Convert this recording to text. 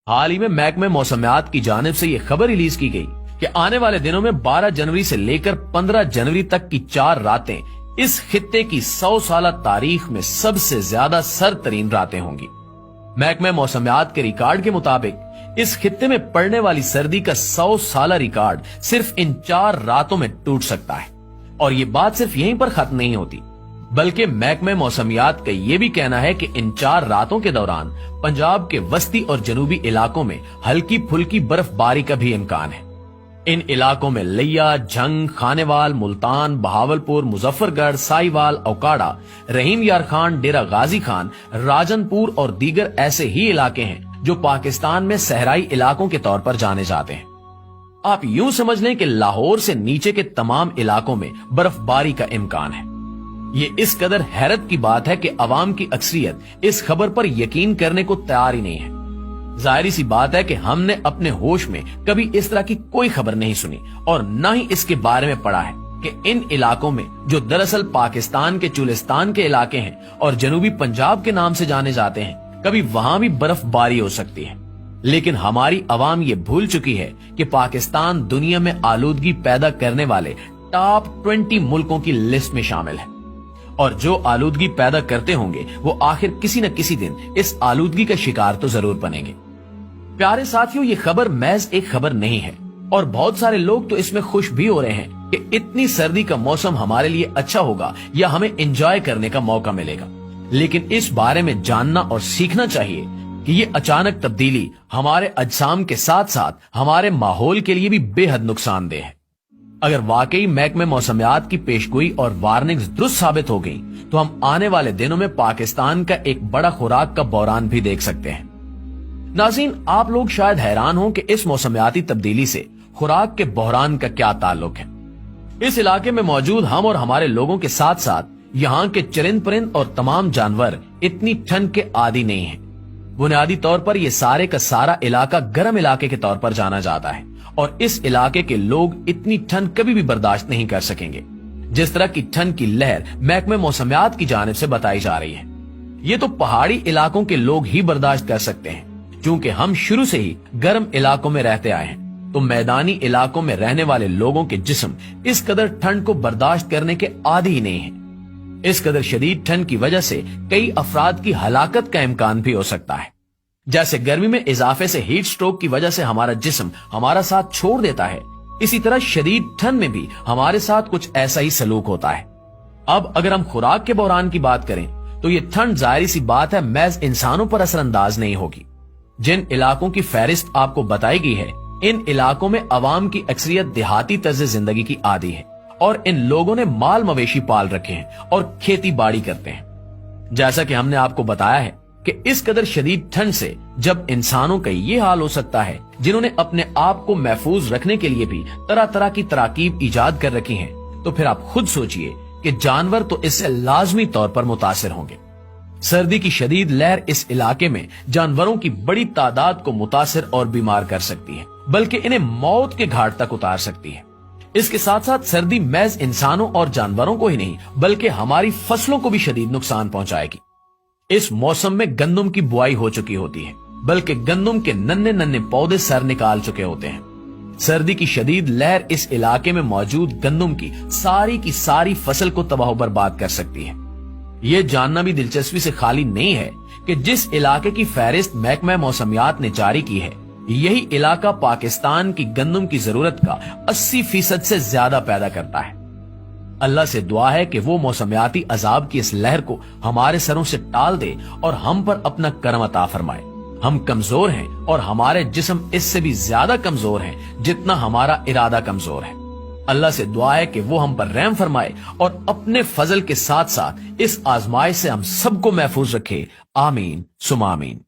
हाल ही में महकमे मौसमियात की जानिब से ये खबर रिलीज की गई कि आने वाले दिनों में 12 जनवरी से लेकर 15 जनवरी तक की 4 रातें इस खित्ते की 100 साल तारीख में सबसे ज्यादा सरतरीन रातें होंगी। महकमे मौसमियात के रिकॉर्ड के मुताबिक इस खित्ते में पड़ने वाली सर्दी का 100 साल रिकॉर्ड सिर्फ इन 4 रातों में टूट सकता है। और ये बात सिर्फ यहीं पर खत्म नहीं होती, बल्कि महकमे मौसमियात का ये भी कहना है कि इन 4 रातों के दौरान पंजाब के वस्ती और जनूबी इलाकों में हल्की फुल्की बर्फबारी का भी इम्कान है। इन इलाकों में लिया, झंग, खानेवाल, मुल्तान, बहावलपुर, मुजफ्फरगढ़, साहिवाल, औकाड़ा, रहीम यार खान, डेरा गाजी खान, राजनपुर और दीगर ऐसे ही इलाके हैं जो पाकिस्तान में सहराई इलाकों के तौर पर जाने जाते हैं। आप यूं समझ लें कि लाहौर से नीचे के तमाम इलाकों में बर्फबारी का इम्कान है। ये इस कदर हैरत की बात है कि अवाम की अक्सरियत इस खबर पर यकीन करने को तैयार ही नहीं है। जाहिर सी बात है कि हमने अपने होश में कभी इस तरह की कोई खबर नहीं सुनी और न ही इसके बारे में पढ़ा है कि इन इलाकों में, जो दरअसल पाकिस्तान के चुलिस्तान के इलाके हैं और जनूबी पंजाब के नाम से जाने जाते हैं, कभी वहां भी बर्फबारी हो सकती है। लेकिन हमारी अवाम ये भूल चुकी है कि पाकिस्तान दुनिया में आलूदगी पैदा करने वाले टॉप 20 मुल्कों की लिस्ट में शामिल है और जो आलूदगी पैदा करते होंगे वो आखिर किसी न किसी दिन इस आलूदगी का शिकार तो जरूर बनेंगे। प्यारे साथियों, ये खबर महज एक खबर नहीं है और बहुत सारे लोग तो इसमें खुश भी हो रहे हैं कि इतनी सर्दी का मौसम हमारे लिए अच्छा होगा या हमें एंजॉय करने का मौका मिलेगा। लेकिन इस बारे में जानना और सीखना चाहिए कि ये अचानक तब्दीली हमारे अजसाम के साथ साथ हमारे माहौल के लिए भी बेहद नुकसानदेह है। अगर वाकई महकमे मौसमियात की पेशगोई और वार्निंग्स दुरुस्त साबित हो गई तो हम आने वाले दिनों में पाकिस्तान का एक बड़ा खुराक का बहरान भी देख सकते हैं। नाज़रीन, आप लोग शायद हैरान हो कि इस मौसमियाती तब्दीली से खुराक के बहरान का क्या ताल्लुक है। इस इलाके में मौजूद हम और हमारे लोगों के साथ साथ यहाँ के चरिंद परिंद और तमाम जानवर इतनी ठंड के आदी नहीं है। बुनियादी तौर पर यह सारे का सारा इलाका गर्म इलाके के तौर पर जाना जाता है और इस इलाके के लोग इतनी ठंड कभी भी बर्दाश्त नहीं कर सकेंगे जिस तरह की ठंड की लहर महकमे मौसमियात की जानिब से बताई जा रही है। ये तो पहाड़ी इलाकों के लोग ही बर्दाश्त कर सकते हैं, क्योंकि हम शुरू से ही गर्म इलाकों में रहते आए हैं। तो मैदानी इलाकों में रहने वाले लोगों के जिस्म इस कदर ठंड को बर्दाश्त करने के आदी ही नहीं है। इस कदर शदीद ठंड की वजह से कई अफराद की हलाकत का इम्कान भी हो सकता है। जैसे गर्मी में इजाफे से हीट स्ट्रोक की वजह से हमारा जिस्म हमारा साथ छोड़ देता है, इसी तरह शदीद ठंड में भी हमारे साथ कुछ ऐसा ही सलूक होता है। अब अगर हम खुराक के बहरान की बात करें तो ये ठंड जाहिर सी बात है महज इंसानों पर असरअंदाज नहीं होगी। जिन इलाकों की फहरिस्त आपको बताई गई है, इन इलाकों में अवाम की अक्सरियत देहाती तर्ज जिंदगी की आदी है और इन लोगों ने माल मवेशी पाल रखे हैं और खेती बाड़ी करते हैं। जैसा कि हमने आपको बताया है कि इस कदर शदीद ठंड से जब इंसानों का ये हाल हो सकता है, जिन्होंने अपने आप को महफूज रखने के लिए भी तरह तरह की तराकीब इजाद कर रखी हैं, तो फिर आप खुद सोचिए कि जानवर तो इससे लाजमी तौर पर मुतासिर होंगे। सर्दी की शदीद लहर इस इलाके में जानवरों की बड़ी तादाद को मुतासिर और बीमार कर सकती है, बल्कि इन्हें मौत के घाट तक उतार सकती है। इसके साथ साथ सर्दी महज इंसानों और जानवरों को ही नहीं बल्कि हमारी फसलों को भी शदीद नुकसान पहुंचाएगी। इस मौसम में गंदम की बुआई हो चुकी होती है, बल्कि गंदम के नन्हे नन्हे पौधे सर निकाल चुके होते हैं। सर्दी की शदीद लहर इस इलाके में मौजूद गंदम की सारी फसल को तबाह बर्बाद कर सकती है। ये जानना भी दिलचस्पी से खाली नहीं है कि जिस इलाके की फहरिस्त महकमा मौसमियात ने जारी की है, यही इलाका पाकिस्तान की गंदम की जरूरत का 80% से ज्यादा पैदा करता है। अल्लाह से दुआ है कि वो मौसमियाती अजाब की इस लहर को हमारे सरों से टाल दे और हम पर अपना करम अता फरमाए। हम कमजोर हैं और हमारे जिस्म इससे भी ज्यादा कमजोर हैं जितना हमारा इरादा कमजोर है। अल्लाह से दुआ है कि वो हम पर रहम फरमाए और अपने फजल के साथ साथ इस आजमाइश से हम सबको महफूज रखे। आमीन सुमा आमीन।